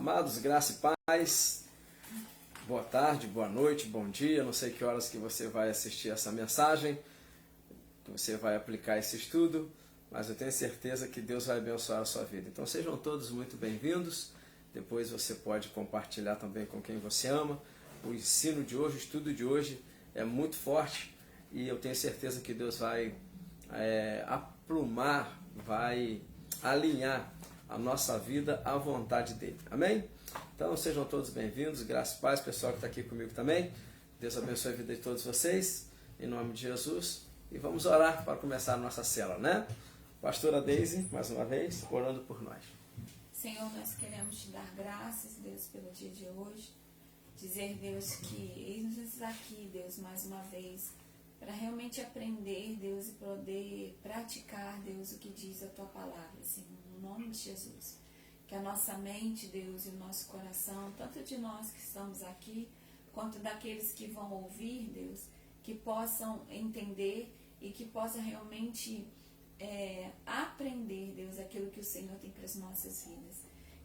Amados, graça e paz, boa tarde, boa noite, bom dia, não sei que horas que você vai assistir essa mensagem, que você vai aplicar esse estudo, mas eu tenho certeza que Deus vai abençoar a sua vida. Então sejam todos muito bem-vindos, depois você pode compartilhar também com quem você ama. O ensino de hoje, o estudo de hoje é muito forte e eu tenho certeza que Deus vai aprumar, vai alinhar a nossa vida à vontade dele. Amém? Então sejam todos bem-vindos, graças e paz, pessoal que está aqui comigo também. Deus abençoe a vida de todos vocês, em nome de Jesus. E vamos orar para começar a nossa célula, né? Pastora Deise, mais uma vez, orando por nós. Senhor, nós queremos te dar graças, Deus, pelo dia de hoje. Dizer, Deus, que eis-nos aqui, Deus, mais uma vez, para realmente aprender, Deus, e poder praticar, Deus, o que diz a tua palavra, Senhor, no nome de Jesus. Que a nossa mente, Deus, e o nosso coração, tanto de nós que estamos aqui, quanto daqueles que vão ouvir, Deus, que possam entender e que possam realmente aprender, Deus, aquilo que o Senhor tem para as nossas vidas.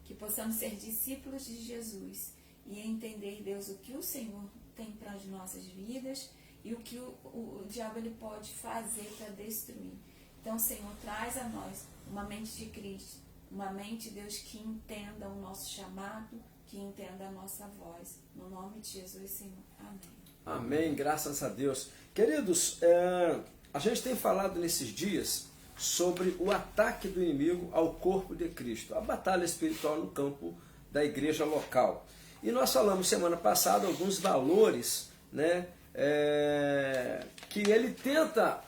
Que possamos ser discípulos de Jesus e entender, Deus, o que o Senhor tem para as nossas vidas e o que o diabo ele pode fazer para destruir. Então, Senhor, traz a nós uma mente de Cristo, uma mente, Deus, que entenda o nosso chamado, que entenda a nossa voz. No nome de Jesus, Senhor. Amém. Amém, graças a Deus. Queridos, a gente tem falado nesses dias sobre o ataque do inimigo ao corpo de Cristo, a batalha espiritual no campo da igreja local. E nós falamos semana passada alguns valores, né, que ele tenta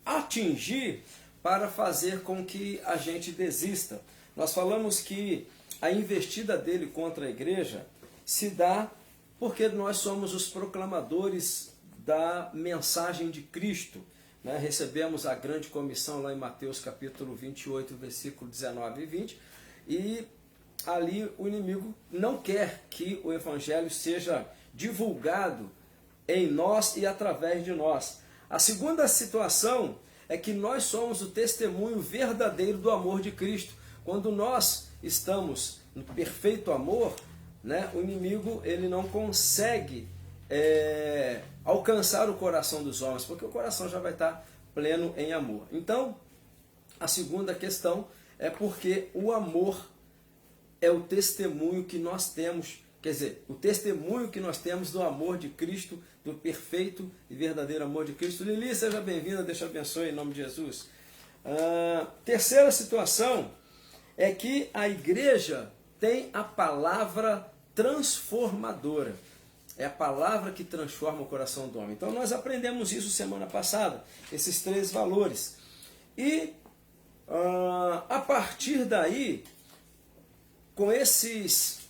atingir para fazer com que a gente desista. Nós falamos que a investida dele contra a igreja se dá porque nós somos os proclamadores da mensagem de Cristo. Né? Recebemos a grande comissão lá em Mateus capítulo 28, versículo 19 e 20, e ali o inimigo não quer que o evangelho seja divulgado em nós e através de nós. A segunda situação é que nós somos o testemunho verdadeiro do amor de Cristo. Quando nós estamos no perfeito amor, né, o inimigo ele não consegue alcançar o coração dos homens, porque o coração já vai estar pleno em amor. Então, a segunda questão é porque o amor é o testemunho que nós temos, quer dizer, o testemunho que nós temos do amor de Cristo, do perfeito e verdadeiro amor de Cristo. Lili, seja bem-vinda, Deus te abençoe em nome de Jesus. Terceira situação é que a igreja tem a palavra transformadora. É a palavra que transforma o coração do homem. Então nós aprendemos isso semana passada, esses três valores. E a partir daí, com esses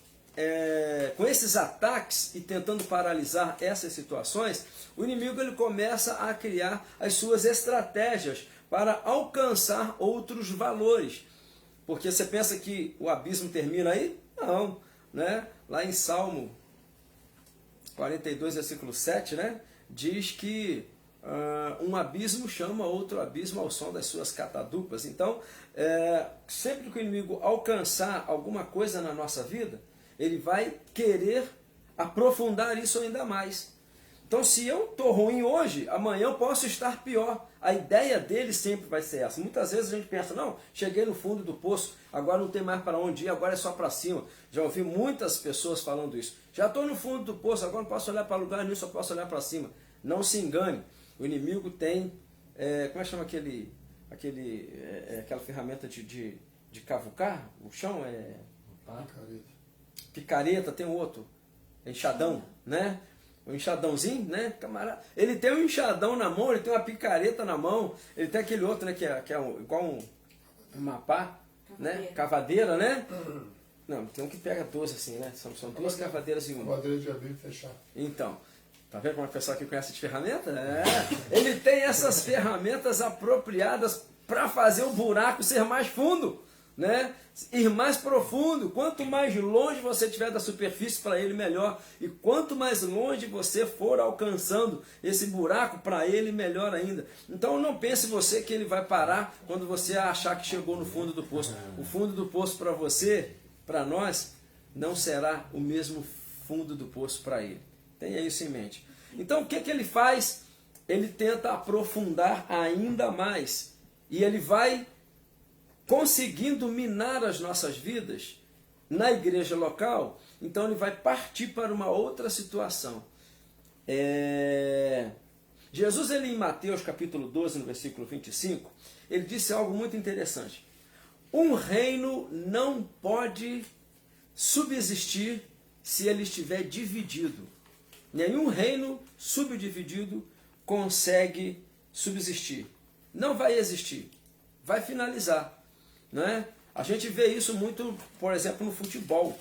ataques e tentando paralisar essas situações, o inimigo ele começa a criar as suas estratégias para alcançar outros valores. Porque você pensa que o abismo termina aí? Não. Né? Lá em Salmo 42, versículo 7, né? Diz que um abismo chama outro abismo ao som das suas catadupas. Então, sempre que o inimigo alcançar alguma coisa na nossa vida, ele vai querer aprofundar isso ainda mais. Então, se eu estou ruim hoje, amanhã eu posso estar pior. A ideia dele sempre vai ser essa. Muitas vezes a gente pensa, não, cheguei no fundo do poço, agora não tem mais para onde ir, agora é só para cima. Já ouvi muitas pessoas falando isso. Já estou no fundo do poço, agora não posso olhar para lugar nenhum, só posso olhar para cima. Não se engane. O inimigo tem, como é que chama aquela ferramenta de cavucar o chão? Picareta, tem um outro, enxadão, né? Um enxadãozinho, né, camarada? Ele tem um enxadão na mão, ele tem uma picareta na mão, ele tem aquele outro, né, que é igual um mapá, né? Cavadeira, né? Não, tem um que pega 12 assim, né? São duas cavadeiras em uma. Cavadeira de abrir e fechar. Então, tá vendo como a pessoa que conhece de ferramenta? Ele tem essas ferramentas apropriadas para fazer o buraco ser mais fundo, né? Ir mais profundo. Quanto mais longe você estiver da superfície, para ele melhor. E quanto mais longe você for alcançando esse buraco, para ele melhor ainda. Então não pense você que ele vai parar quando você achar que chegou no fundo do poço. O fundo do poço para você, para nós, não será o mesmo fundo do poço para ele. Tenha isso em mente. Então o que ele faz? Ele tenta aprofundar ainda mais. E ele vai conseguindo minar as nossas vidas na igreja local. Então ele vai partir para uma outra situação. Jesus, ele, em Mateus capítulo 12, no versículo 25, ele disse algo muito interessante. Um reino não pode subsistir se ele estiver dividido. Nenhum reino subdividido consegue subsistir. Não vai existir. Vai finalizar. Não é? A gente vê isso muito, por exemplo, no futebol.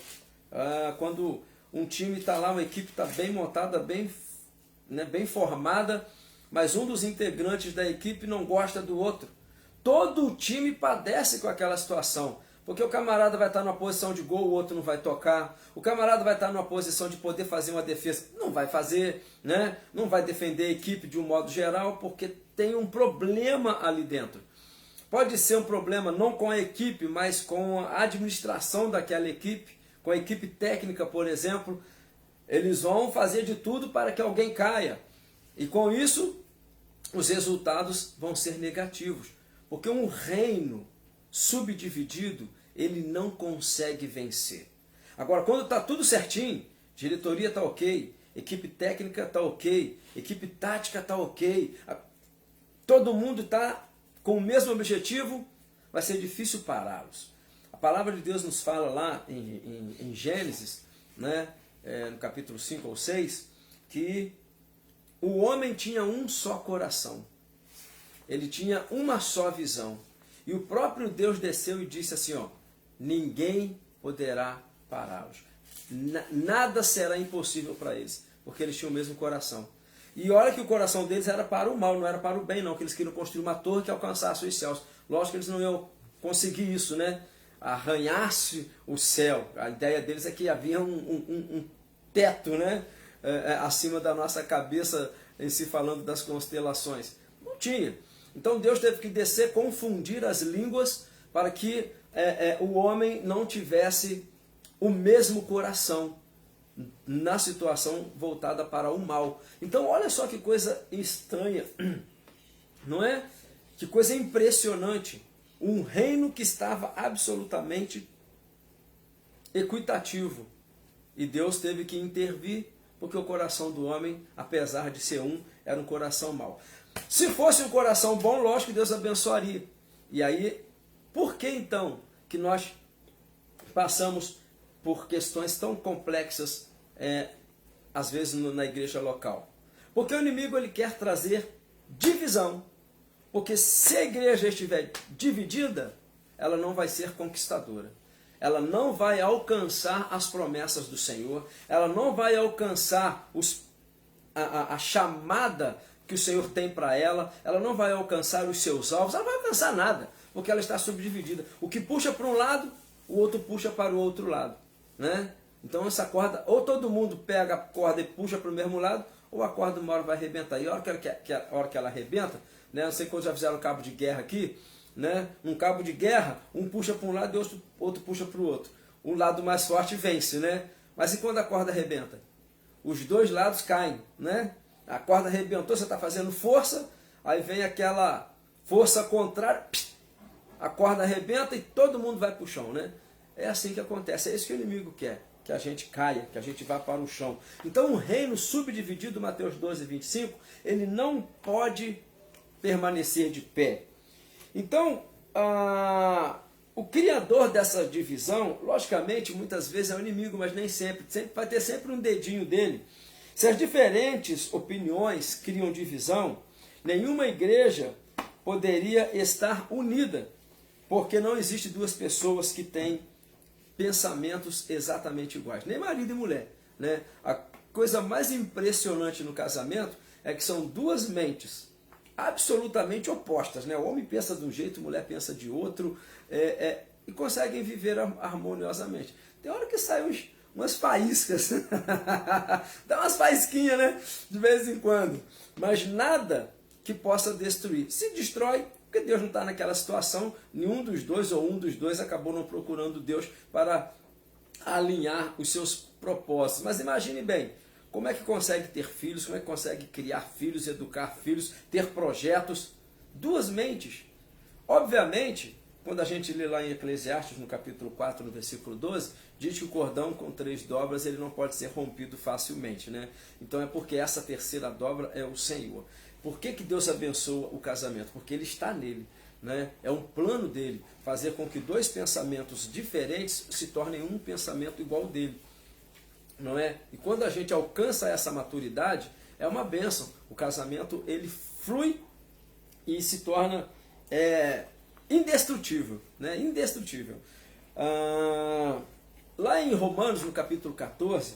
Quando um time está lá, uma equipe está bem montada, bem formada, mas um dos integrantes da equipe não gosta do outro. Todo o time padece com aquela situação. Porque o camarada vai estar numa posição de gol, o outro não vai tocar. O camarada vai estar numa posição de poder fazer uma defesa, não vai fazer, né? Não vai defender a equipe de um modo geral, porque tem um problema ali dentro. Pode ser um problema não com a equipe, mas com a administração daquela equipe, com a equipe técnica, por exemplo. Eles vão fazer de tudo para que alguém caia. E com isso, os resultados vão ser negativos. Porque um reino subdividido, ele não consegue vencer. Agora, quando está tudo certinho, diretoria está ok, equipe técnica está ok, equipe tática está ok, todo mundo está com o mesmo objetivo, vai ser difícil pará-los. A palavra de Deus nos fala lá em Gênesis, né, no capítulo 5 ou 6, que o homem tinha um só coração. Ele tinha uma só visão. E o próprio Deus desceu e disse assim, ó, ninguém poderá pará-los. Nada será impossível para eles, porque eles tinham o mesmo coração. E olha que o coração deles era para o mal, não era para o bem, não, que eles queriam construir uma torre que alcançasse os céus. Lógico que eles não iam conseguir isso, né? Arranhasse o céu. A ideia deles é que havia um teto, né? Acima da nossa cabeça, em se falando das constelações. Não tinha. Então Deus teve que descer, confundir as línguas para que o homem não tivesse o mesmo coração na situação voltada para o mal. Então olha só que coisa estranha, não é? Que coisa impressionante. Um reino que estava absolutamente equitativo. E Deus teve que intervir, porque o coração do homem, apesar de ser um, era um coração mau. Se fosse um coração bom, lógico que Deus abençoaria. E aí, por que então que nós passamos por questões tão complexas, às vezes na igreja local? Porque o inimigo ele quer trazer divisão. Porque se a igreja estiver dividida, ela não vai ser conquistadora. Ela não vai alcançar as promessas do Senhor. Ela não vai alcançar a chamada que o Senhor tem para ela. Ela não vai alcançar os seus alvos. Ela não vai alcançar nada, porque ela está subdividida. O que puxa para um lado, o outro puxa para o outro lado, né? Então essa corda, ou todo mundo pega a corda e puxa para o mesmo lado, ou a corda uma hora vai arrebentar. E a hora que ela arrebenta, né? Não sei quando já fizeram cabo de guerra aqui, né? Um cabo de guerra, um puxa para um lado e outro puxa para o outro. Um lado mais forte vence, né? Mas e quando a corda arrebenta? Os dois lados caem, né? A corda arrebentou, você está fazendo força, aí vem aquela força contrária, a corda arrebenta e todo mundo vai para o chão, né? É assim que acontece, é isso que o inimigo quer, que a gente caia, que a gente vá para o chão. Então um reino subdividido, Mateus 12, 25, ele não pode permanecer de pé. Então, o criador dessa divisão, logicamente, muitas vezes é o inimigo, mas nem sempre. Vai ter sempre um dedinho dele. Se as diferentes opiniões criam divisão, nenhuma igreja poderia estar unida, porque não existe duas pessoas que têm pensamentos exatamente iguais, nem marido e mulher, né? A coisa mais impressionante no casamento é que são duas mentes absolutamente opostas, né? O homem pensa de um jeito, a mulher pensa de outro, e conseguem viver harmoniosamente. Tem hora que saem umas faíscas, dá umas faísquinhas, né? De vez em quando, mas nada que possa destruir. Se destrói, porque Deus não está naquela situação, nenhum dos dois ou um dos dois acabou não procurando Deus para a alinhar os seus propósitos. Mas imagine bem, como é que consegue ter filhos, como é que consegue criar filhos, educar filhos, ter projetos? Duas mentes. Obviamente, quando a gente lê lá em Eclesiastes, no capítulo 4, no versículo 12, diz que o cordão com 3 dobras ele não pode ser rompido facilmente, né? Então é porque essa terceira dobra é o Senhor. Por que Deus abençoa o casamento? Porque ele está nele, né? É um plano dele, fazer com que 2 pensamentos diferentes se tornem um pensamento igual dele, não é? E quando a gente alcança essa maturidade, é uma bênção. O casamento ele flui e se torna indestrutível, né? Indestrutível. Lá em Romanos, no capítulo 14,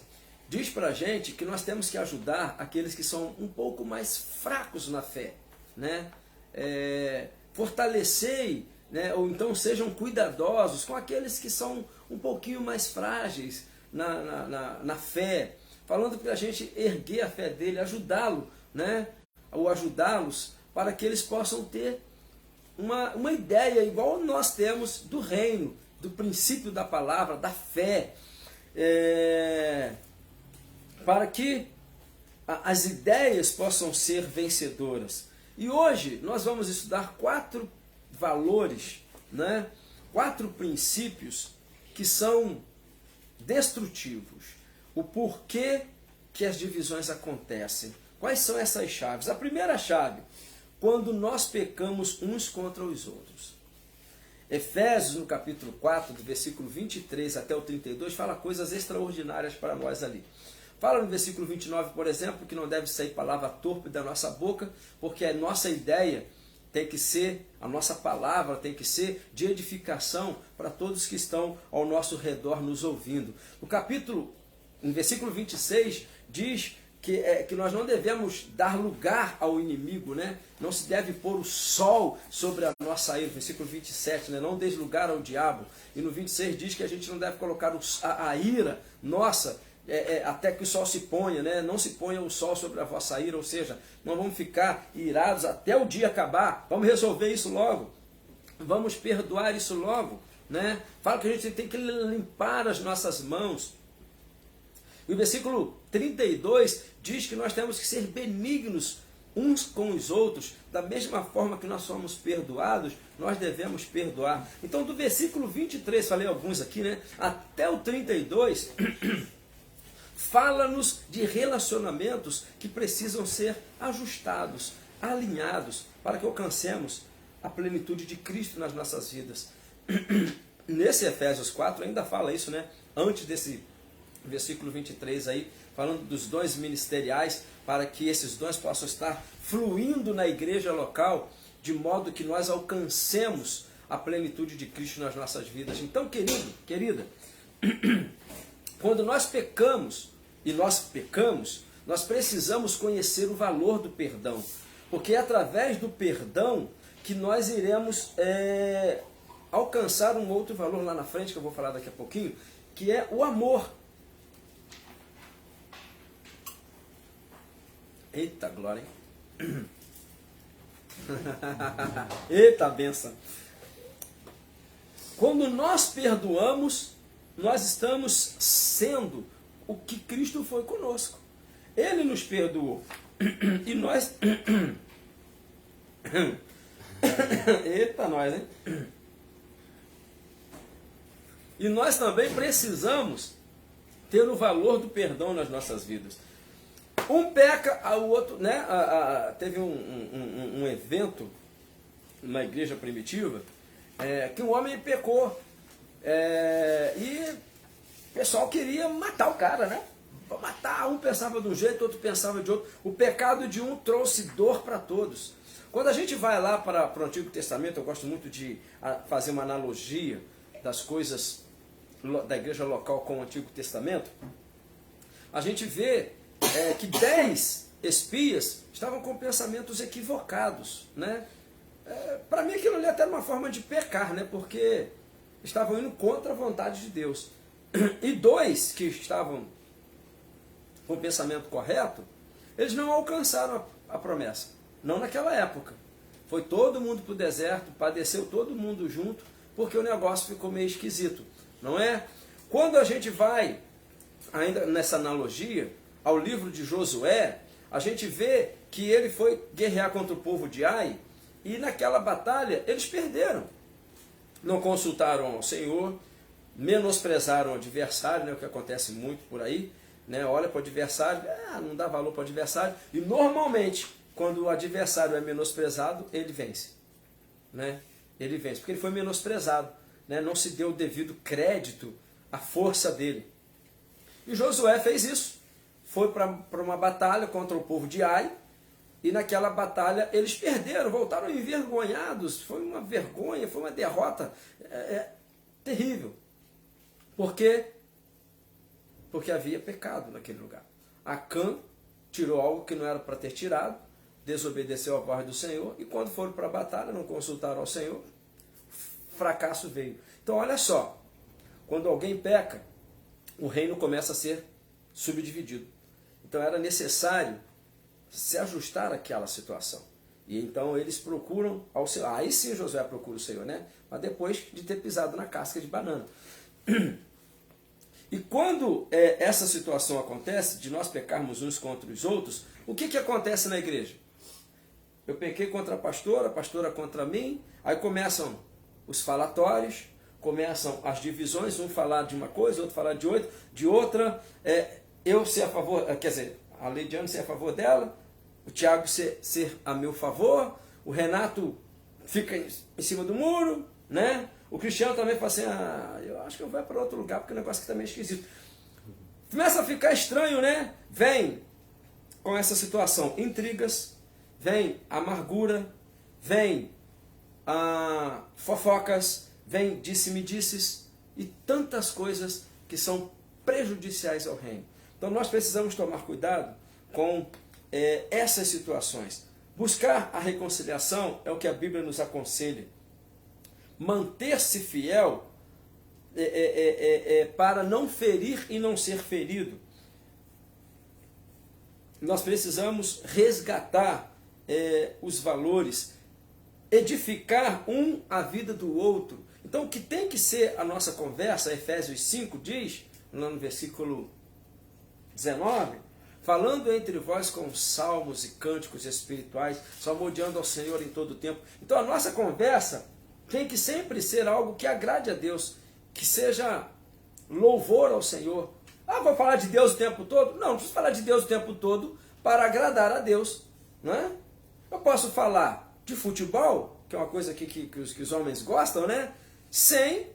diz pra gente que nós temos que ajudar aqueles que são um pouco mais fracos na fé, né? Fortalecei, né? Ou então sejam cuidadosos com aqueles que são um pouquinho mais frágeis na fé, falando para a gente erguer a fé dele, ajudá-lo, né? Ou ajudá-los para que eles possam ter uma ideia igual nós temos do reino, do princípio da palavra, da fé, para que as ideias possam ser vencedoras. E hoje nós vamos estudar 4 valores, né? 4 princípios que são destrutivos. O porquê que as divisões acontecem. Quais são essas chaves? A primeira chave, quando nós pecamos uns contra os outros. Efésios, no capítulo 4, do versículo 23 até o 32, fala coisas extraordinárias para nós ali. Fala no versículo 29, por exemplo, que não deve sair palavra torpe da nossa boca, porque a nossa ideia tem que ser, a nossa palavra tem que ser de edificação para todos que estão ao nosso redor nos ouvindo. No versículo 26, diz que nós não devemos dar lugar ao inimigo, né? Não se deve pôr o sol sobre a nossa ira. Versículo 27, né? Não deis lugar ao diabo. E no 26 diz que a gente não deve colocar a ira nossa até que o sol se ponha, né? Não se ponha o sol sobre a vossa ira, ou seja, não vamos ficar irados até o dia acabar. Vamos resolver isso logo. Vamos perdoar isso logo, né? Fala que a gente tem que limpar as nossas mãos. E o versículo 32 diz que nós temos que ser benignos uns com os outros, da mesma forma que nós somos perdoados, nós devemos perdoar. Então, do versículo 23, falei alguns aqui, né? Até o 32, fala-nos de relacionamentos que precisam ser ajustados, alinhados, para que alcancemos a plenitude de Cristo nas nossas vidas. Nesse Efésios 4 ainda fala isso, né? Antes desse versículo 23 aí, falando dos dons ministeriais, para que esses dons possam estar fluindo na igreja local, de modo que nós alcancemos a plenitude de Cristo nas nossas vidas. Então, querida, quando nós pecamos, nós precisamos conhecer o valor do perdão, porque é através do perdão que nós iremos alcançar um outro valor lá na frente, que eu vou falar daqui a pouquinho, que é o amor. Eita glória, hein? Eita benção. Quando nós perdoamos, nós estamos sendo o que Cristo foi conosco. Ele nos perdoou. E nós... Eita nós, hein? E nós também precisamos ter o valor do perdão nas nossas vidas. Um peca, o outro, né? Teve um evento numa igreja primitiva que um homem pecou e o pessoal queria matar o cara, né? Para matar, um pensava de um jeito, outro pensava de outro. O pecado de um trouxe dor para todos. Quando a gente vai lá para o Antigo Testamento, eu gosto muito de fazer uma analogia das coisas da igreja local com o Antigo Testamento. A gente vê que 10 espias estavam com pensamentos equivocados, né? Para mim aquilo ali até era uma forma de pecar, né? Porque estavam indo contra a vontade de Deus. E 2 que estavam com o pensamento correto, eles não alcançaram a promessa. Não naquela época. Foi todo mundo para o deserto, padeceu todo mundo junto, porque o negócio ficou meio esquisito, não é? Quando a gente vai, ainda nessa analogia, ao livro de Josué, a gente vê que ele foi guerrear contra o povo de Ai, e naquela batalha eles perderam. Não consultaram ao Senhor, menosprezaram o adversário, né, o que acontece muito por aí, né, olha para o adversário, não dá valor para o adversário, e normalmente, quando o adversário é menosprezado, ele vence. Né? Ele vence, porque ele foi menosprezado, né? Não se deu o devido crédito à força dele. E Josué fez isso, foi para uma batalha contra o povo de Ai, e naquela batalha eles perderam, voltaram envergonhados, foi uma vergonha, foi uma derrota terrível. Por quê? Porque havia pecado naquele lugar. Acã tirou algo que não era para ter tirado, desobedeceu a voz do Senhor, e quando foram para a batalha, não consultaram ao Senhor, fracasso veio. Então olha só, quando alguém peca, o reino começa a ser subdividido. Então era necessário se ajustar àquela situação. E então eles procuram ao Senhor. Aí sim Josué procura o Senhor, né? Mas depois de ter pisado na casca de banana. E quando essa situação acontece, de nós pecarmos uns contra os outros, o que acontece na igreja? Eu pequei contra a pastora contra mim, aí começam os falatórios, começam as divisões, um falar de uma coisa, outro falar de outra, eu ser a favor, quer dizer, a Leidiane ser a favor dela, o Tiago ser a meu favor, o Renato fica em cima do muro, né? O Cristiano também fala assim, eu acho que eu vou para outro lugar, porque o negócio aqui também é esquisito. Começa a ficar estranho, né? Vem com essa situação, intrigas, vem amargura, vem fofocas, vem disse-me-disses e tantas coisas que são prejudiciais ao reino. Então nós precisamos tomar cuidado com essas situações. Buscar a reconciliação é o que a Bíblia nos aconselha. Manter-se fiel para não ferir e não ser ferido. Nós precisamos resgatar os valores, edificar um a vida do outro. Então o que tem que ser a nossa conversa, Efésios 5 diz, lá no versículo 19, falando entre vós com salmos e cânticos espirituais, salmodiando ao Senhor em todo o tempo. Então a nossa conversa tem que sempre ser algo que agrade a Deus, que seja louvor ao Senhor. Vou falar de Deus o tempo todo? Não preciso falar de Deus o tempo todo para agradar a Deus. Não é? Eu posso falar de futebol, que é uma coisa que os homens gostam, né? Sem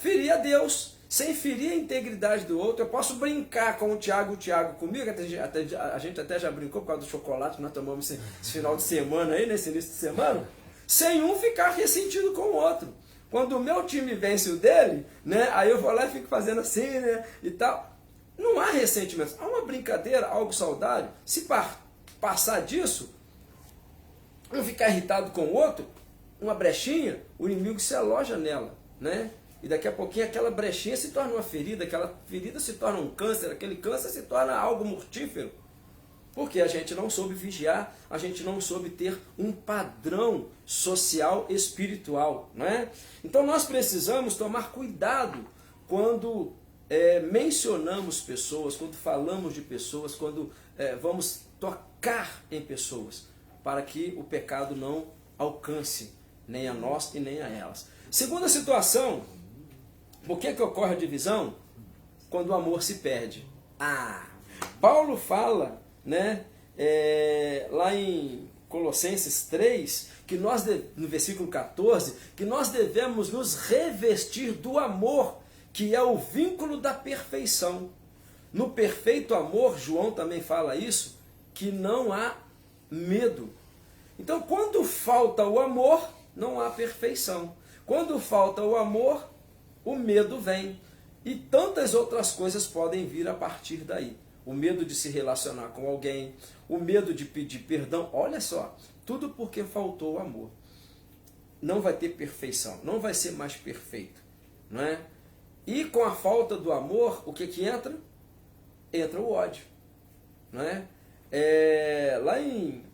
ferir a Deus, sem ferir a integridade do outro. Eu posso brincar com o Tiago comigo, a gente até já brincou por causa do chocolate que nós tomamos esse final de semana, aí, nesse início de semana, sem um ficar ressentido com o outro. Quando o meu time vence o dele, né, aí eu vou lá e fico fazendo assim, né, e tal. Não há ressentimento, há uma brincadeira, algo saudável. Se passar disso, um ficar irritado com o outro, uma brechinha, o inimigo se aloja nela, né? E daqui a pouquinho aquela brechinha se torna uma ferida, aquela ferida se torna um câncer, aquele câncer se torna algo mortífero. Porque a gente não soube vigiar, a gente não soube ter um padrão social espiritual, não é? Então nós precisamos tomar cuidado quando mencionamos pessoas, quando falamos de pessoas, quando vamos tocar em pessoas, para que o pecado não alcance nem a nós e nem a elas. Segunda situação, por que ocorre a divisão? Quando o amor se perde. Paulo fala, né, lá em Colossenses 3, que nós, no versículo 14, que nós devemos nos revestir do amor, que é o vínculo da perfeição. No perfeito amor, João também fala isso, que não há medo. Então, quando falta o amor, não há perfeição. Quando falta o amor, o medo vem. E tantas outras coisas podem vir a partir daí. O medo de se relacionar com alguém, o medo de pedir perdão. Olha só, tudo porque faltou o amor. Não vai ter perfeição, não vai ser mais perfeito, não é? E com a falta do amor, o que entra? Entra o ódio, não é? Lá em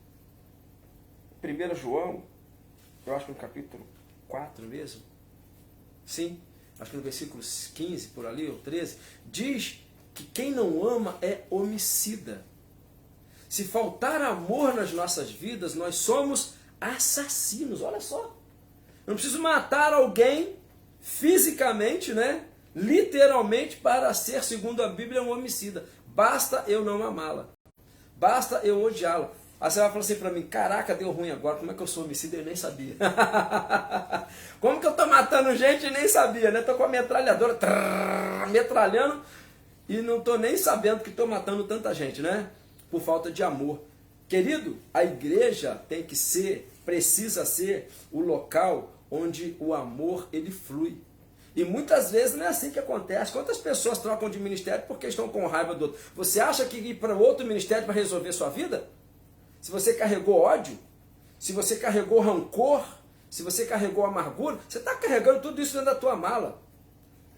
1 João, eu acho que no capítulo 4 mesmo, sim, acho que no versículo 15, por ali, ou 13, diz que quem não ama é homicida. Se faltar amor nas nossas vidas, nós somos assassinos. Olha só. Eu não preciso matar alguém fisicamente, né? Literalmente, para ser, segundo a Bíblia, um homicida. Basta eu não amá-la. Basta eu odiá-la. Aí você vai falar assim para mim, caraca, deu ruim agora, como é que eu sou homicida? Eu nem sabia. Como que eu tô matando gente e nem sabia, né? Tô com a metralhadora, metralhando, e não tô nem sabendo que tô matando tanta gente, né? Por falta de amor. Querido, a igreja tem que ser, precisa ser o local onde o amor ele flui. E muitas vezes não é assim que acontece. Quantas pessoas trocam de ministério porque estão com raiva do outro? Você acha que ir para outro ministério para resolver sua vida? Se você carregou ódio, se você carregou rancor, se você carregou amargura, você está carregando tudo isso dentro da tua mala.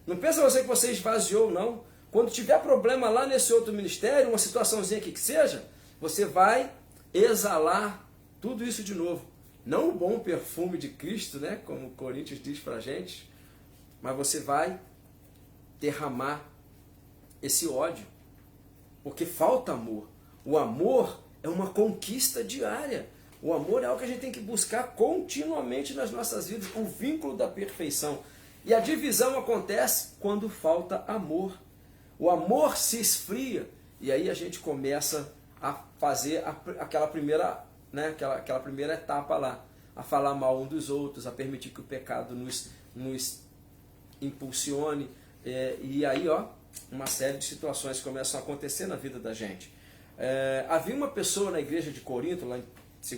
Não pensa você que você esvaziou, não. Quando tiver problema lá nesse outro ministério, uma situaçãozinha que seja, você vai exalar tudo isso de novo. Não o bom perfume de Cristo, né? Como Coríntios diz para a gente, mas você vai derramar esse ódio, porque falta amor. O amor é uma conquista diária. O amor é algo que a gente tem que buscar continuamente nas nossas vidas, o vínculo da perfeição. E a divisão acontece quando falta amor. O amor se esfria e aí a gente começa a fazer aquela primeira, né, aquela primeira etapa lá, a falar mal um dos outros, a permitir que o pecado nos impulsione, e aí uma série de situações começam a acontecer na vida da gente. Havia uma pessoa na igreja de Corinto, lá em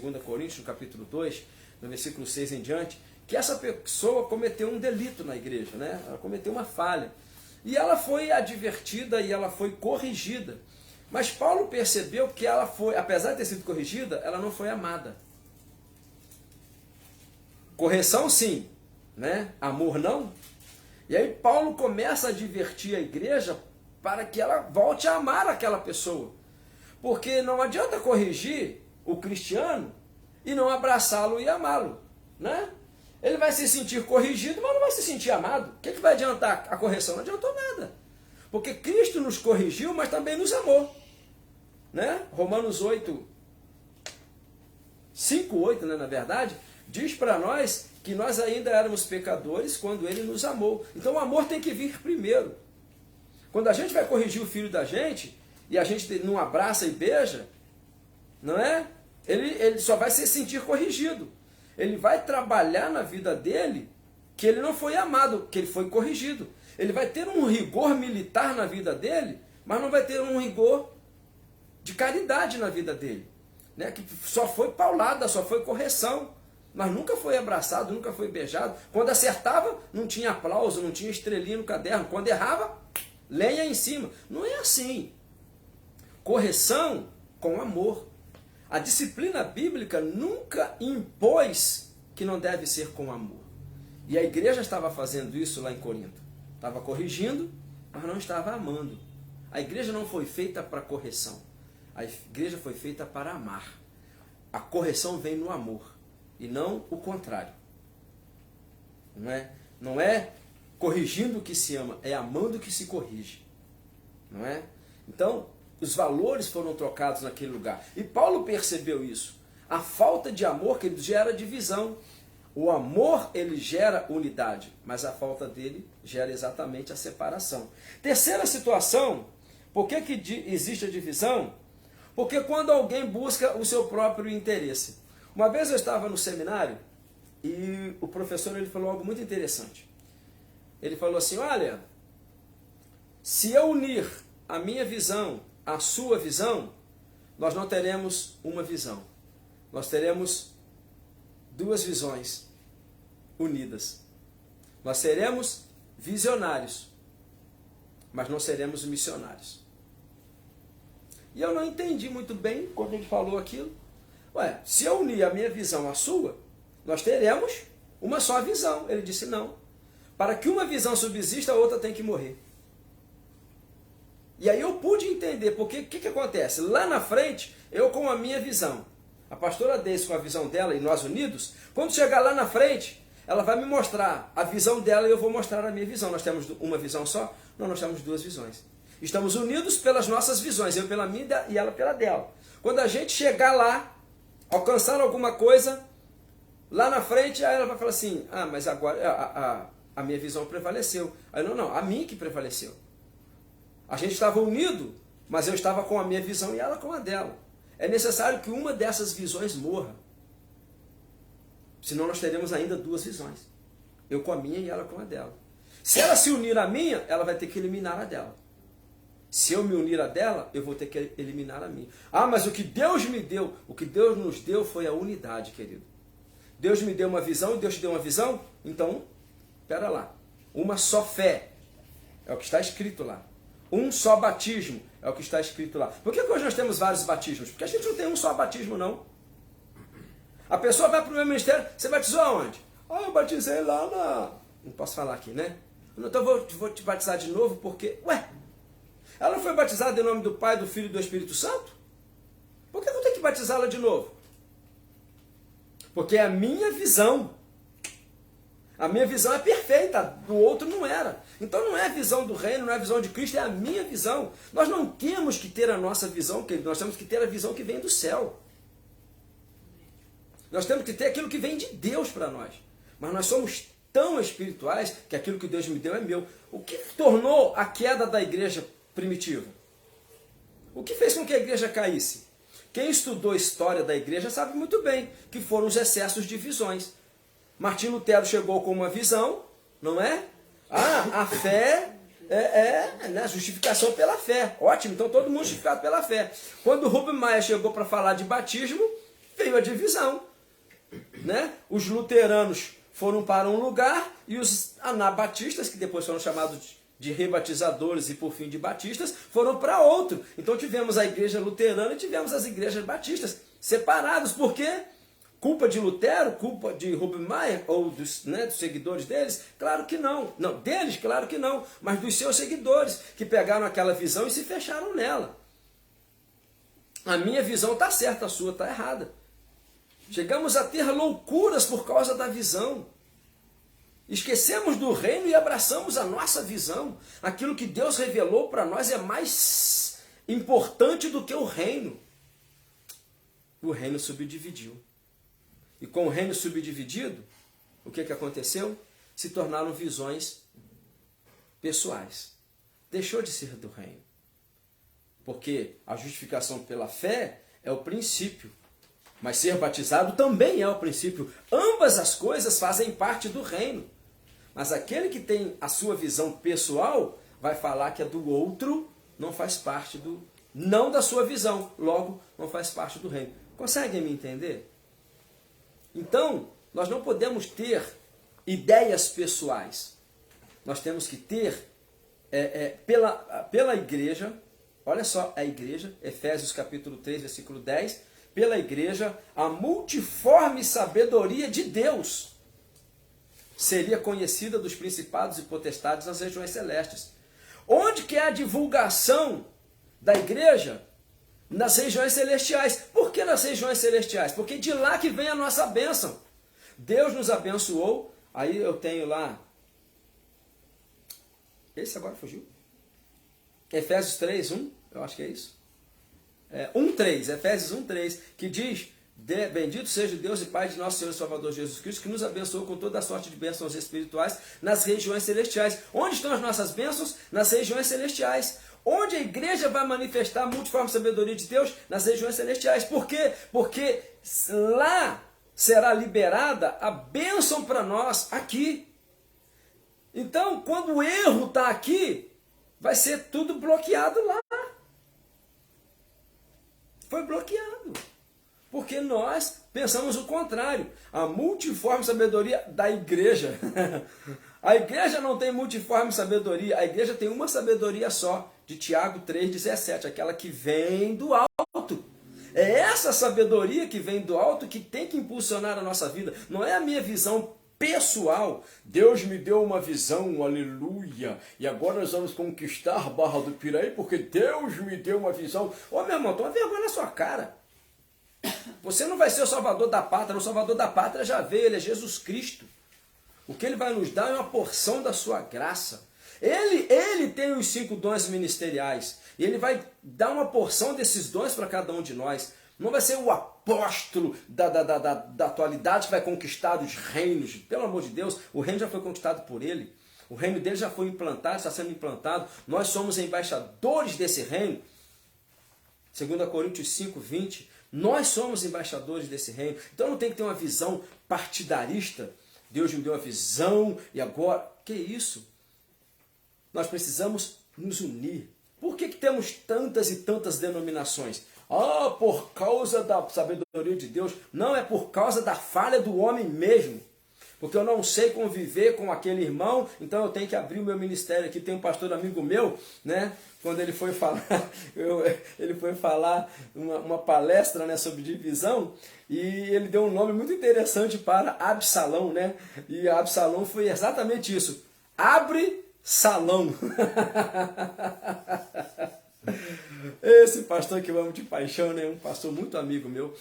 2 Coríntios, no capítulo 2, no versículo 6 em diante, que essa pessoa cometeu um delito na igreja, né? Ela cometeu uma falha. E ela foi advertida e ela foi corrigida. Mas Paulo percebeu que ela foi, apesar de ter sido corrigida, ela não foi amada. Correção sim, né? Amor não. E aí Paulo começa a advertir a igreja para que ela volte a amar aquela pessoa. Porque não adianta corrigir o cristiano e não abraçá-lo e amá-lo, né? Ele vai se sentir corrigido, mas não vai se sentir amado. O que vai adiantar a correção? Não adiantou nada. Porque Cristo nos corrigiu, mas também nos amou, né? Romanos 8, 5:8, né, na verdade, diz para nós que nós ainda éramos pecadores quando Ele nos amou. Então o amor tem que vir primeiro. Quando a gente vai corrigir o filho da gente, e a gente não abraça e beija, não é? Ele só vai se sentir corrigido. Ele vai trabalhar na vida dele que ele não foi amado, que ele foi corrigido. Ele vai ter um rigor militar na vida dele, mas não vai ter um rigor de caridade na vida dele, né? Que só foi paulada, só foi correção, mas nunca foi abraçado, nunca foi beijado. Quando acertava, não tinha aplauso, não tinha estrelinha no caderno. Quando errava, lenha em cima. Não é assim. Correção com amor. A disciplina bíblica nunca impôs que não deve ser com amor. E a igreja estava fazendo isso lá em Corinto. Estava corrigindo, mas não estava amando. A igreja não foi feita para correção. A igreja foi feita para amar. A correção vem no amor e não o contrário. Não é corrigindo que se ama, é amando que se corrige. Não é? Então, os valores foram trocados naquele lugar. E Paulo percebeu isso. A falta de amor, que ele gera divisão. O amor, ele gera unidade, mas a falta dele gera exatamente a separação. Terceira situação, por que existe a divisão? Porque quando alguém busca o seu próprio interesse. Uma vez eu estava no seminário e o professor ele falou algo muito interessante. Ele falou assim, olha, se eu unir a minha visão à sua visão, nós não teremos uma visão. Nós teremos duas visões unidas. Nós seremos visionários, mas não seremos missionários. E eu não entendi muito bem quando ele falou aquilo. Ué, se eu unir a minha visão à sua, nós teremos uma só visão. Ele disse, não. Para que uma visão subsista, a outra tem que morrer. E aí eu pude entender, porque o que acontece? Lá na frente, eu com a minha visão, a pastora Deise com a visão dela e nós unidos, quando chegar lá na frente, ela vai me mostrar a visão dela e eu vou mostrar a minha visão. Nós temos uma visão só? Não, nós temos duas visões. Estamos unidos pelas nossas visões, eu pela minha e ela pela dela. Quando a gente chegar lá, alcançar alguma coisa, lá na frente, aí ela vai falar assim, mas agora a minha visão prevaleceu. Aí não, a minha que prevaleceu. A gente estava unido, mas eu estava com a minha visão e ela com a dela. É necessário que uma dessas visões morra. Senão nós teremos ainda duas visões. Eu com a minha e ela com a dela. Se ela se unir à minha, ela vai ter que eliminar a dela. Se eu me unir a dela, eu vou ter que eliminar a minha. Mas o que Deus me deu, o que Deus nos deu foi a unidade, querido. Deus me deu uma visão e Deus te deu uma visão? Então, espera lá. Uma só fé. É o que está escrito lá. Um só batismo. É o que está escrito lá. Por que hoje nós temos vários batismos? Porque a gente não tem um só batismo, não. A pessoa vai para o meu ministério, você batizou aonde? Eu batizei lá na... Não posso falar aqui, né? Então vou te batizar de novo porque... Ela não foi batizada em nome do Pai, do Filho e do Espírito Santo? Por que eu tenho que batizá-la de novo? Porque é a minha visão. A minha visão é perfeita, do outro não era. Então não é a visão do reino, não é a visão de Cristo, é a minha visão. Nós não temos que ter a nossa visão, querido, nós temos que ter a visão que vem do céu. Nós temos que ter aquilo que vem de Deus para nós. Mas nós somos tão espirituais que aquilo que Deus me deu é meu. O que tornou a queda da igreja primitiva? O que fez com que a igreja caísse? Quem estudou a história da igreja sabe muito bem que foram os excessos de visões. Martim Lutero chegou com uma visão, não é? A fé né, justificação pela fé. Ótimo, então todo mundo justificado pela fé. Quando Rubem Maia chegou para falar de batismo, veio a divisão. Né? Os luteranos foram para um lugar e os anabatistas, que depois foram chamados de rebatizadores e por fim de batistas, foram para outro. Então tivemos a igreja luterana e tivemos as igrejas batistas separados. Por quê? Culpa de Lutero? Culpa de Rubem Maia? Ou dos seguidores deles? Claro que não. Não, deles, claro que não. Mas dos seus seguidores, que pegaram aquela visão e se fecharam nela. A minha visão está certa, a sua está errada. Chegamos a ter loucuras por causa da visão. Esquecemos do reino e abraçamos a nossa visão. Aquilo que Deus revelou para nós é mais importante do que o reino. O reino subdividiu. E com o reino subdividido, o que aconteceu? Se tornaram visões pessoais. Deixou de ser do reino. Porque a justificação pela fé é o princípio. Mas ser batizado também é o princípio. Ambas as coisas fazem parte do reino. Mas aquele que tem a sua visão pessoal vai falar que a do outro não faz parte não da sua visão. Logo, não faz parte do reino. Conseguem me entender? Então, nós não podemos ter ideias pessoais. Nós temos que ter, pela igreja, olha só, a igreja, Efésios capítulo 3, versículo 10, pela igreja, a multiforme sabedoria de Deus seria conhecida dos principados e potestades nas regiões celestes. Onde que é a divulgação da igreja? Nas regiões celestiais. Por que nas regiões celestiais? Porque de lá que vem a nossa bênção. Deus nos abençoou. Aí eu tenho lá... Esse agora fugiu. Efésios 3, 1. Eu acho que é isso. 1:3, Efésios 1:3, que diz: bendito seja o Deus e Pai de nosso Senhor e Salvador Jesus Cristo, que nos abençoou com toda a sorte de bênçãos espirituais nas regiões celestiais. Onde estão as nossas bênçãos? Nas regiões celestiais. Onde a igreja vai manifestar a multiforme sabedoria de Deus? Nas regiões celestiais. Por quê? Porque lá será liberada a bênção para nós aqui. Então, quando o erro está aqui, vai ser tudo bloqueado lá. Foi bloqueado. Porque nós pensamos o contrário. A multiforme sabedoria da igreja. A igreja não tem multiforme sabedoria. A igreja tem uma sabedoria só. De Tiago 3,17. Aquela que vem do alto. É essa sabedoria que vem do alto que tem que impulsionar a nossa vida. Não é a minha visão pessoal. Deus me deu uma visão, aleluia. E agora nós vamos conquistar Barra do Piraí porque Deus me deu uma visão. Ô meu irmão, toma vergonha na sua cara. Você não vai ser o salvador da pátria. O salvador da pátria já veio, ele é Jesus Cristo. O que ele vai nos dar é uma porção da sua graça. Ele tem os 5 dons ministeriais. E ele vai dar uma porção desses dons para cada um de nós. Não vai ser o apóstolo da atualidade que vai conquistar os reinos. Pelo amor de Deus, o reino já foi conquistado por ele. O reino dele já foi implantado, está sendo implantado. Nós somos embaixadores desse reino. 2 Coríntios 5, 20. Nós somos embaixadores desse reino. Então não tem que ter uma visão partidarista. Deus me deu uma visão e agora... Que isso? Nós precisamos nos unir. Por que temos tantas e tantas denominações? Por causa da sabedoria de Deus. Não, é por causa da falha do homem mesmo. Porque eu não sei conviver com aquele irmão, então eu tenho que abrir o meu ministério aqui. Tem um pastor amigo meu, né? Quando ele foi falar, uma palestra, né, sobre divisão, e ele deu um nome muito interessante para Absalão, né? E Absalão foi exatamente isso. Abre salão. Esse pastor que eu amo de paixão, né? Um pastor muito amigo meu.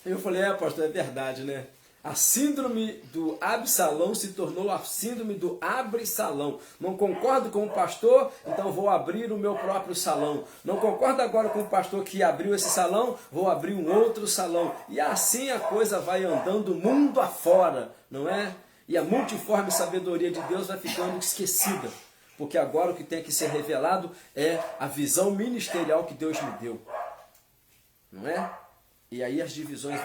Eu falei, pastor, é verdade, né? A síndrome do Absalão se tornou a síndrome do abre-salão. Não concordo com o pastor, então vou abrir o meu próprio salão. Não concordo agora com o pastor que abriu esse salão, vou abrir um outro salão. E assim a coisa vai andando mundo afora, não é? E a multiforme sabedoria de Deus vai ficando esquecida. Porque agora o que tem que ser revelado é a visão ministerial que Deus me deu. Não é? E aí as divisões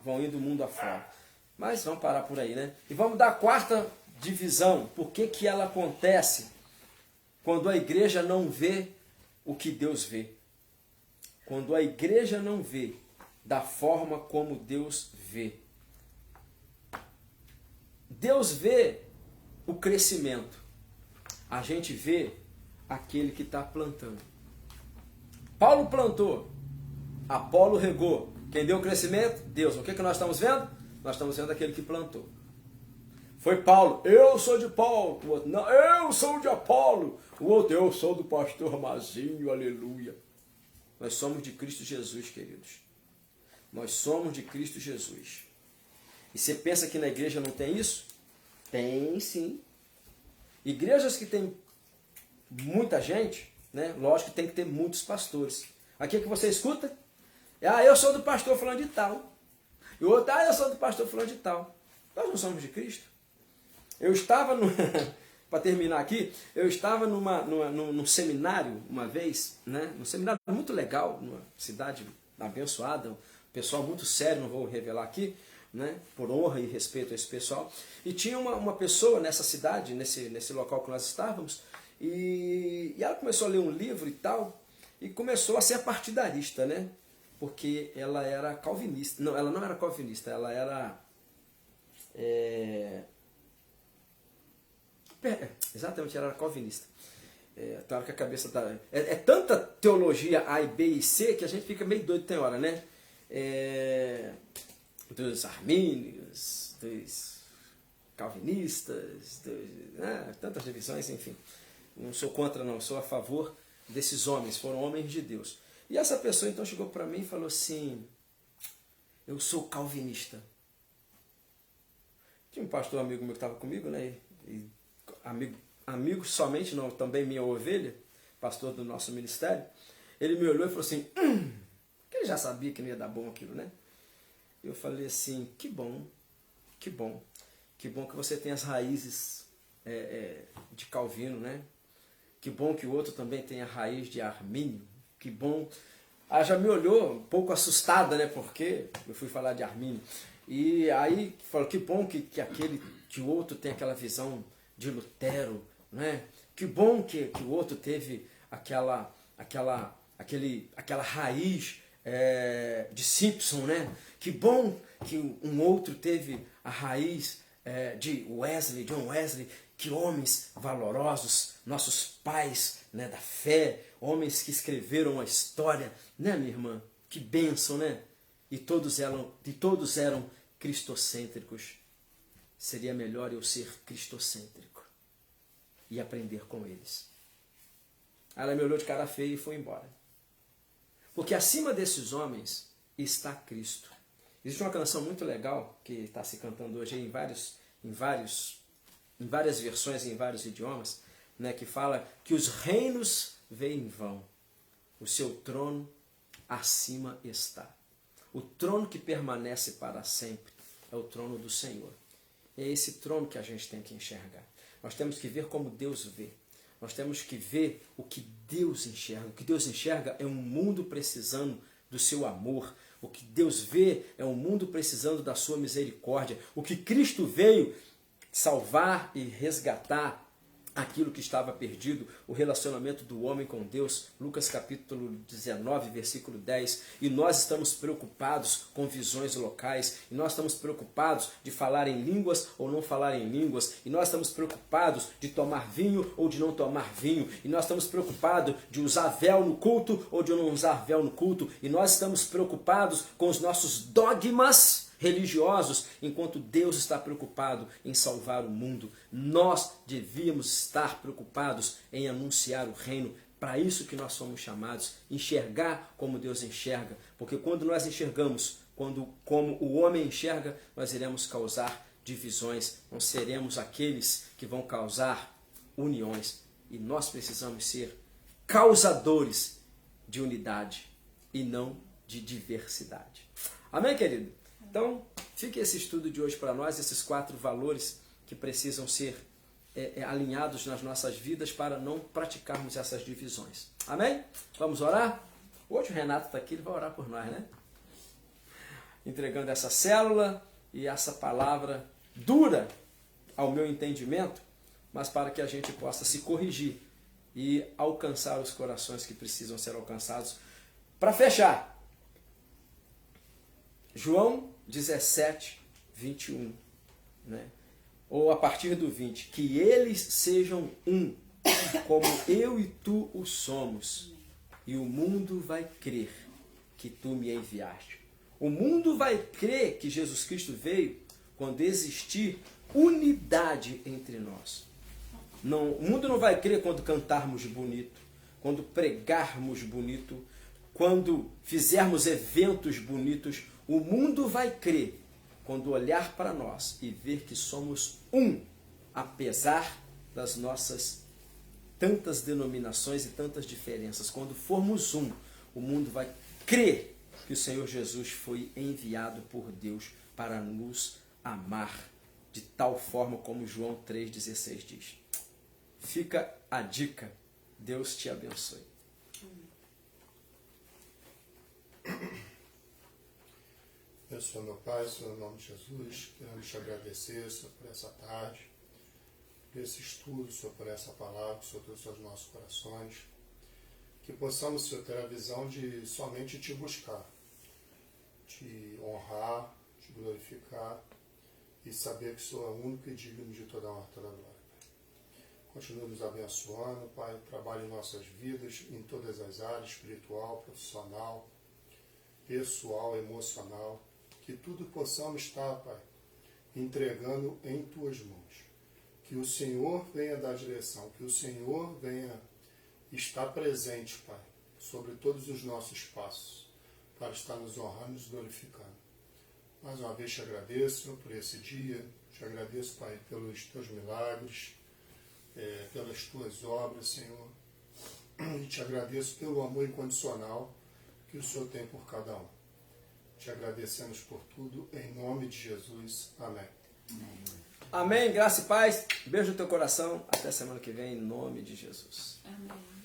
vão indo mundo afora. Mas vamos parar por aí, né? E vamos dar a 4ª divisão. Por que ela acontece quando a igreja não vê o que Deus vê? Quando a igreja não vê da forma como Deus vê. Deus vê o crescimento. A gente vê aquele que está plantando. Paulo plantou. Apolo regou. Quem deu o crescimento? Deus. O que nós estamos vendo? Nós estamos vendo aquele que plantou. Foi Paulo, eu sou de Paulo. O outro, não, eu sou de Apolo. O outro, eu sou do pastor Mazinho, aleluia. Nós somos de Cristo Jesus, queridos. Nós somos de Cristo Jesus. E você pensa que na igreja não tem isso? Tem sim. Igrejas que tem muita gente, né? Lógico que tem que ter muitos pastores. Aqui é que você escuta? Eu sou do pastor falando de tal. E o outro, eu sou do pastor falando de tal. Nós não somos de Cristo. Eu estava, para terminar aqui, eu estava num seminário uma vez, né? Um seminário muito legal, numa cidade abençoada, um pessoal muito sério, não vou revelar aqui, né? Por honra e respeito a esse pessoal. E tinha uma pessoa nessa cidade, nesse local que nós estávamos, e ela começou a ler um livro e tal, e começou a ser partidarista, né? Porque ela era calvinista. Não, ela não era calvinista, ela era... exatamente, ela era calvinista. Claro que a cabeça tá... É tanta teologia A e B e C que a gente fica meio doido tem hora, né? Dos armínios, dos calvinistas, tantas divisões, enfim. Não sou contra, não, sou a favor desses homens, foram homens de Deus. E essa pessoa então chegou para mim e falou assim, eu sou calvinista. Tinha um pastor amigo meu que estava comigo, né? E amigo somente, não, também minha ovelha, pastor do nosso ministério. Ele me olhou e falou assim, que ele já sabia que não ia dar bom aquilo, né? Eu falei assim, que bom, que bom. Que bom que você tem as raízes de Calvino, né? Que bom que o outro também tem a raiz de Armínio. Que bom. Já me olhou um pouco assustada, né? Porque eu fui falar de Armínio. E aí falou, que bom que o outro tem aquela visão de Lutero, né? Que bom que o outro teve aquela raiz de Simpson, né? Que bom que um outro teve a raiz de John Wesley. Que homens valorosos, nossos pais, né, da fé, homens que escreveram a história, né, minha irmã? Que bênção, né? E todos eram cristocêntricos. Seria melhor eu ser cristocêntrico e aprender com eles. Ela me olhou de cara feia e foi embora. Porque acima desses homens está Cristo. Existe uma canção muito legal que está se cantando hoje em vários em várias versões, em vários idiomas, né, que fala que os reinos vêm em vão, o seu trono acima está. O trono que permanece para sempre é o trono do Senhor. É esse trono que a gente tem que enxergar. Nós temos que ver como Deus vê. Nós temos que ver o que Deus enxerga. O que Deus enxerga é um mundo precisando do seu amor. O que Deus vê é um mundo precisando da sua misericórdia. O que Cristo veio salvar e resgatar aquilo que estava perdido, o relacionamento do homem com Deus, Lucas capítulo 19, versículo 10, e nós estamos preocupados com visões locais, e nós estamos preocupados de falar em línguas ou não falar em línguas, e nós estamos preocupados de tomar vinho ou de não tomar vinho, e nós estamos preocupados de usar véu no culto ou de não usar véu no culto, e nós estamos preocupados com os nossos dogmas religiosos, enquanto Deus está preocupado em salvar o mundo. Nós devíamos estar preocupados em anunciar o reino. Para isso que nós somos chamados, enxergar como Deus enxerga, porque quando nós enxergamos, como o homem enxerga, nós iremos causar divisões, não seremos aqueles que vão causar uniões, e nós precisamos ser causadores de unidade e não de diversidade. Amém, querido? Então, fique esse estudo de hoje para nós, esses 4 valores que precisam ser alinhados nas nossas vidas para não praticarmos essas divisões. Amém? Vamos orar? Hoje o Renato está aqui, ele vai orar por nós, né? Entregando essa célula e essa palavra dura ao meu entendimento, mas para que a gente possa se corrigir e alcançar os corações que precisam ser alcançados. Para fechar, João 17, 21, né? Ou a partir do 20, que eles sejam um, como eu e tu o somos, e o mundo vai crer que tu me enviaste. O mundo vai crer que Jesus Cristo veio quando existir unidade entre nós. Não, o mundo não vai crer quando cantarmos bonito, quando pregarmos bonito, quando fizermos eventos bonitos. O mundo vai crer quando olhar para nós e ver que somos um, apesar das nossas tantas denominações e tantas diferenças. Quando formos um, o mundo vai crer que o Senhor Jesus foi enviado por Deus para nos amar de tal forma como João 3,16 diz. Fica a dica. Deus te abençoe. Eu sou meu Pai, Senhor, no nome de Jesus, queremos te agradecer, Senhor, por essa tarde, por esse estudo, Senhor, por essa palavra, Senhor, trouxe aos nossos corações, que possamos, Senhor, ter a visão de somente te buscar, te honrar, te glorificar e saber que Senhor é o único e digno de toda a honra e toda a glória. Continua nos abençoando, Pai, trabalhe em nossas vidas, em todas as áreas, espiritual, profissional, pessoal, emocional, que tudo possamos estar, Pai, entregando em Tuas mãos. Que o Senhor venha dar direção, que o Senhor venha estar presente, Pai, sobre todos os nossos passos, para estar nos honrando e nos glorificando. Mais uma vez te agradeço por esse dia, te agradeço, Pai, pelos Teus milagres, pelas Tuas obras, Senhor, e te agradeço pelo amor incondicional que o Senhor tem por cada um. Te agradecemos por tudo, em nome de Jesus. Amém. Amém. Graça e paz. Beijo no teu coração. Até semana que vem, em nome de Jesus. Amém.